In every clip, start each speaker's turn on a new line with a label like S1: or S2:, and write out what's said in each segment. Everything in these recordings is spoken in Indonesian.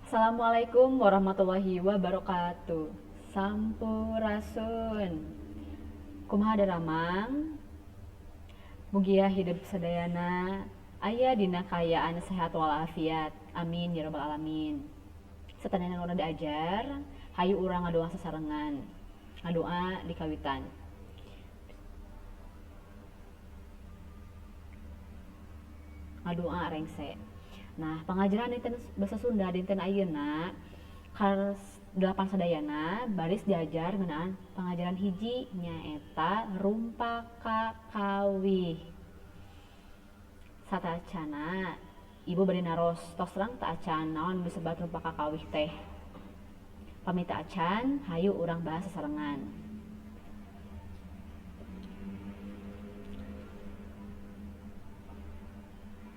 S1: Assalamualaikum warahmatullahi wabarakatuh. Sampurasun. Kumaha daramang? Mugia hidup sadayana aya dina kayaan sehat walafiat. Amin ya rabbal alamin. Satanayan urang diajar, hayu urang ngadoa sasarengan. Ngadoa di kawitan. Ngadoa rengse. Nah, pengajaran dinten bahasa Sunda dinten ayeuna kars 8 sadayana baris diajar ngeunaan pengajaran hiji nyaeta rumpaka kawih. Satacana ibu bari naros tos terang teu acan naon disebat rumpaka kawih teh. Pamita acan hayu urang bahas sasarengan.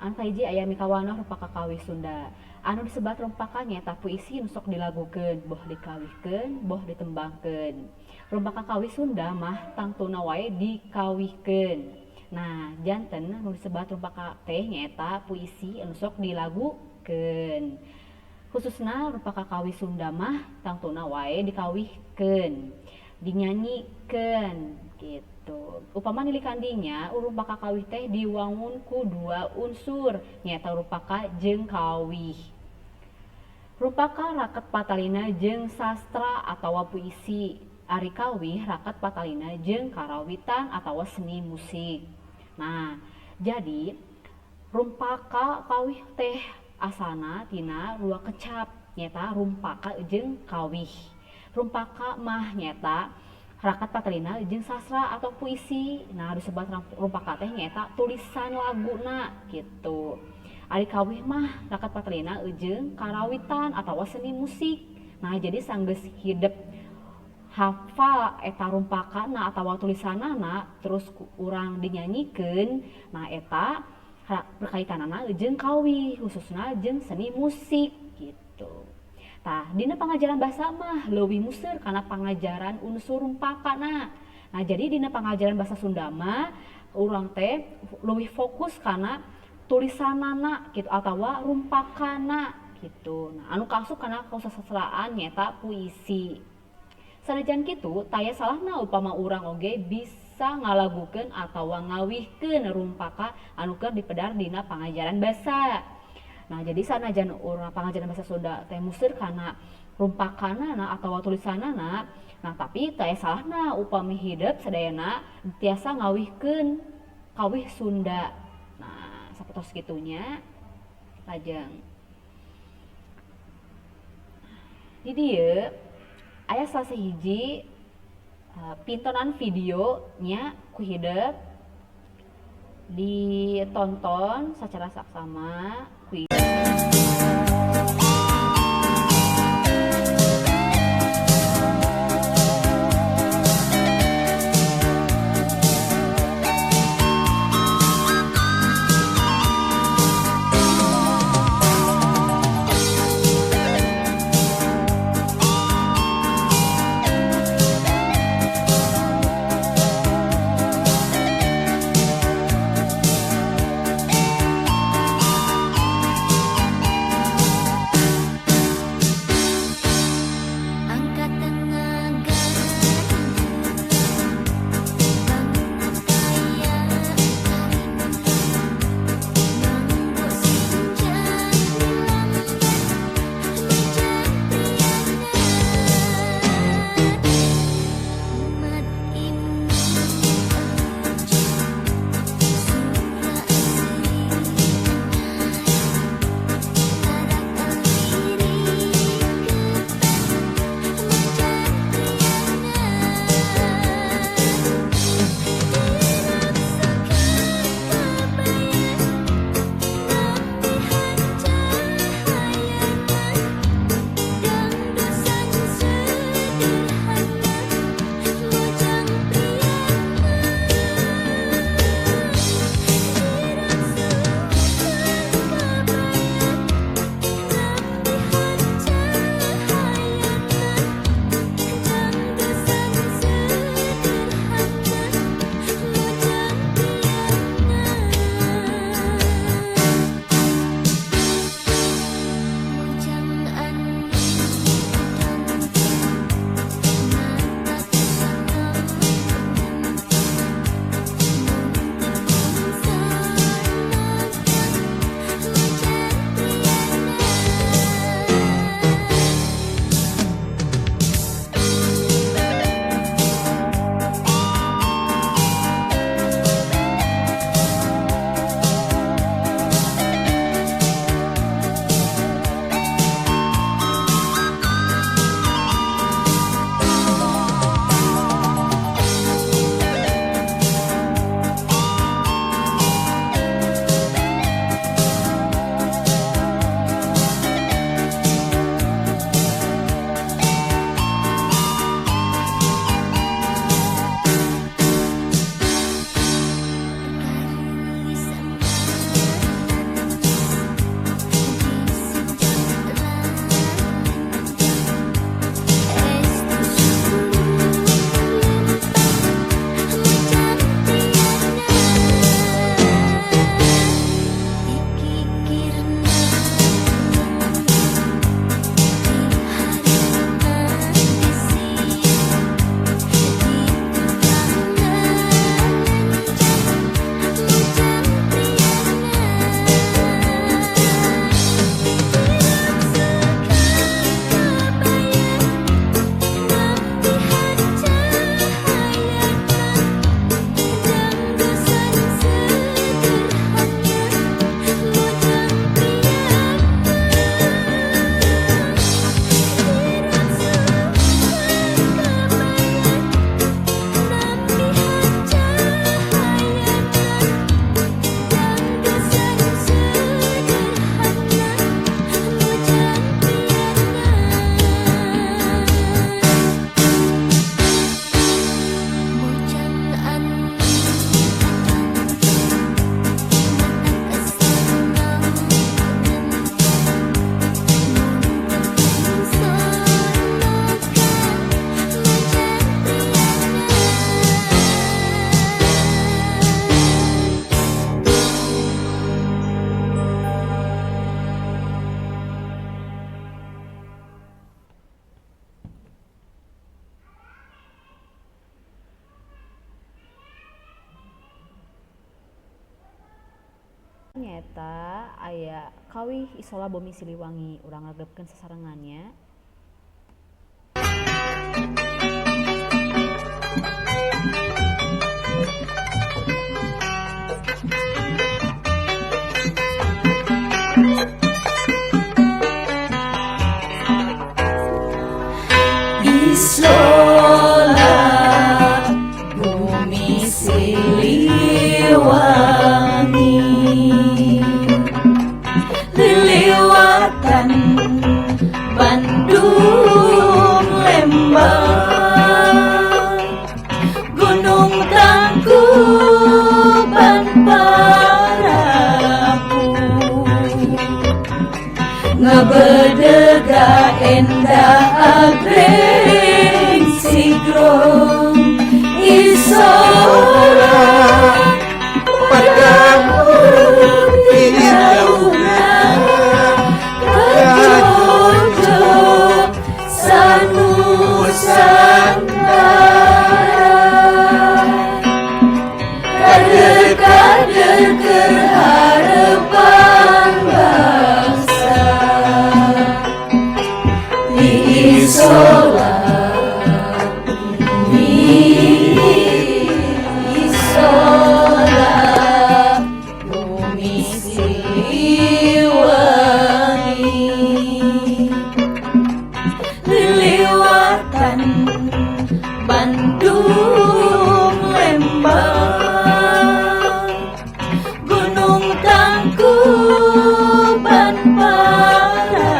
S1: Anu kahiji aya mikawanah rumpaka kawih Sunda. Anu disebat rumpaka nyaeta puisi nu sok dilagukeun, boh dikawihkeun, boh ditembangkeun. Rumpaka kawih Sunda mah tangtuna wae dikawihkeun. Nah, janten nu disebat rumpaka teh nyaeta puisi anu sok dilagukeun. Khususna rumpaka kawih Sunda mah tangtuna wae dikawihkeun, dinyanyikeun gitu. Upama nilikan dinya rumpaka kawih teh diwangun ku dua unsur nyaeta rumpaka jeung kawih. Rumpaka raket patalina jeung sastra atawa puisi. Ari kawih raket patalina jeung karawitan atawa seni musik. Nah, jadi rumpaka kawih teh asalna tina dua kecap nyaeta rumpaka jeung kawih. Rumpaka mah nyaeta raket patalina jeung sastra atau puisi. Nah, disebut rumpaka teh nyaeta tulisan laguna gitu. Ari kawih mah raket patalina jeung karawitan atawa seni musik. Nah, jadi sanggeus hidup hafal eta rumpakana atawa tulisanana terus urang dinyanyikeun. Nah, eta berkaitanana jeung kawih khususna jeung seni musik gitu. Tah, dina pengajaran bahasa mah leuwih museur kana pangajaran unsur rumpakana. Nah, jadi dina pengajaran bahasa Sunda mah urang teh leuwih fokus kana tulisanana gitu atawa rumpakana gitu. Nah, anu kaasup kana kasastraan nyaeta puisi. Sanajan kitu, taya salahna upama urang oge bisa ngalagukeun atawa ngawihkeun rumpaka anu keur dipedar dina pangajaran basa. Nah, jadi sanajan urang pangajaran bahasa Sunda teh museur kana rumpakanana atawa tulisanana, nah tapi teu salahna upami hideuk sadayana tiasa ngawihkeun kawih Sunda. Nah, sapertos kitunya lajeng. Di dieu aya salah sahiji pintonan video nya ku hideuk ditonton secara saksama ku nyata aya kawih isola bomi siliwangi urang ngagebkeun sasarengannya.
S2: Isola bumi siliwangi liliwatan Bandung Lembang Gunung Tangkuban Parahu ngebedega endah agreng sigrong isola pergabung jauhna kejojo sanusantara kader-kader keharapan bangsa di isola bumi siliwangi liliwatan Bandung Lembang Gunung Tangkuban Parahu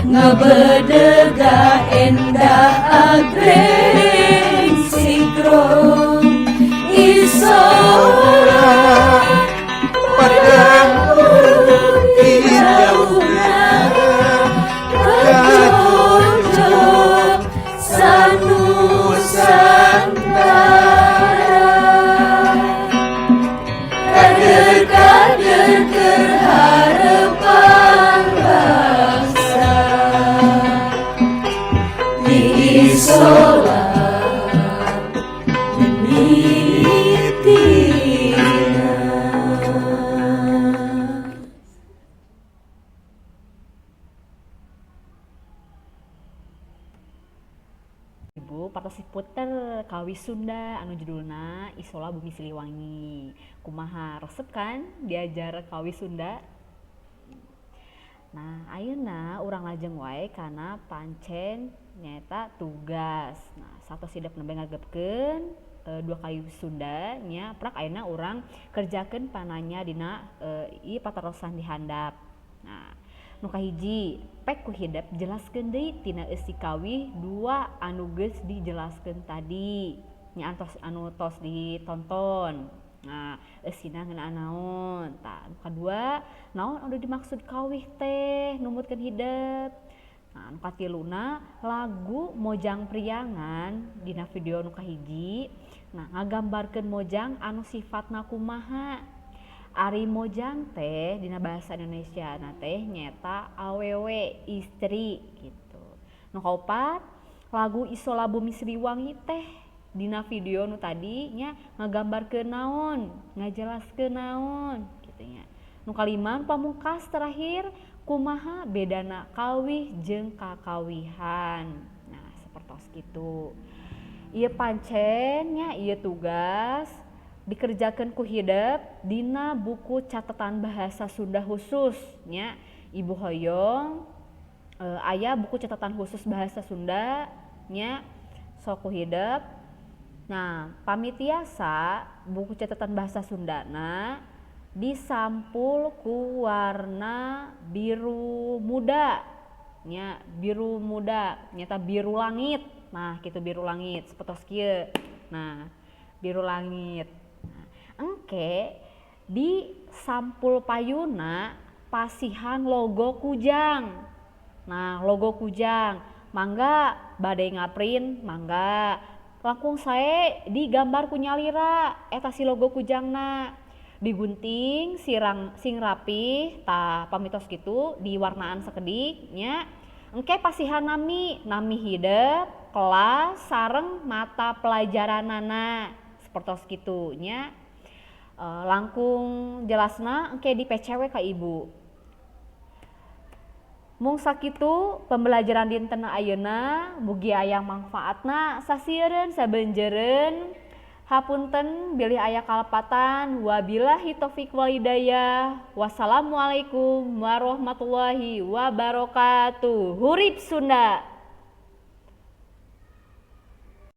S2: ngebedega endah agreng sigrong isola pergabung jauhna kejojo sanusantara kader-kader keharapan bangsa di isola
S1: Ibu partosi puter kawi Sunda anu judulna Isola Bumi Siliwangi. Kumaha resep kan diajar kawi Sunda. Nah, ayeuna urang lajeng wae kana pancen nyaeta tugas. Nah, satos hidup nembe ngagebkeun dua kayu Sunda nya prak ayeuna urang kerjakeun pananya dina ieu patarosan di handap. Nah, nu kahiji pek ku hidep jelaskeun deui tina eusi kawih dua anu geus dijelaskeun tadi nya antos anu tos ditonton. Nah, eusina ngeunaan naon? Tah, nu kadua naon anu dimaksud kawih teh numutkeun hidep. Nah, nu katiluna lagu Mojang Priangan dina video nu kahiji. Nah, ngagambarkeun mojang anu sifatna kumaha. Ari mojang teh dina bahasa Indonesia na teh nyata awewe istri gitu. Nu kaopat lagu Isola Bumi Siliwangi teh dina video nu tadi nya ngagambarkeun naon, ngajelaskeun naon kitu nya. Nu kalima pamungkas terakhir kumaha bedana kawih jeung kakawihan. Nah, sapertos kitu. Ieu pancen nya ieu tugas dikerjakan ku hidep dina buku catatan bahasa Sunda khusus nya Ibu hoyong aya buku catatan khusus bahasa Sunda nya sok ku hidep. Nah, pamitiasa buku catatan bahasa Sundana disampul ku warna biru muda nya biru muda nyata biru langit. Nah, gitu biru langit sapertos kieu. Nah, biru langit. Engke di sampul payuna pasihan logo kujang. Nah, logo kujang mangga bade ngaprint mangga langkung sae digambar ku nyalira eta si logo kujangna digunting sing rapih tah pamitos kitu diwarnaan sakedik nya engke pasihan nami hidep kelas sareng mata pelajaranana sapertos kitu nya. Langkung jelasna engke di PCW ka Ibu. Mung sakitu pembelajaran dinten ayeuna mugi aya manfaatna sasieun sabeunjeureun. Hapunten bilih aya kalepatan. Wabillahi taufik walhidayah. Wassalamualaikum warahmatullahi wabarakatuh. Hurip Sunda.